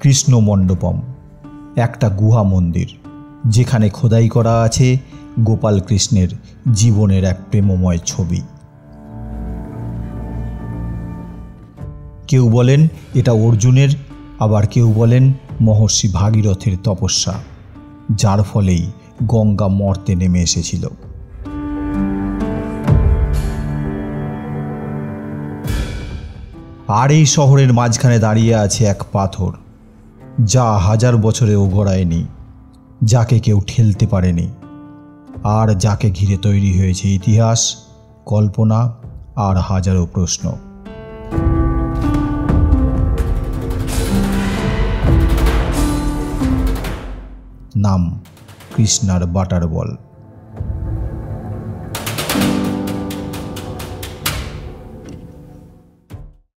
কৃষ্ণ মণ্ডপম, একটা গুহা মন্দির যেখানে খোদাই করা আছে গোপাল কৃষ্ণের জীবনের এক প্রেমময় ছবি। কেউ বলেন এটা অর্জুনের, আবার কেউ বলেন মহর্ষি ভাগীরথের তপস্যা, যার ফলেই গঙ্গা মর্তে নেমে এসেছিল। আর এই শহরের মাঝখানে দাঁড়িয়ে আছে এক পাথর, যা 1000 বছরেও গড়ায়নি, যাকে কেউ ঠেলতে পারেনি, আর যাকে ঘিরে তৈরি হয়েছে ইতিহাস, কল্পনা আর হাজারো প্রশ্ন। নাম কৃষ্ণার বাটার বল।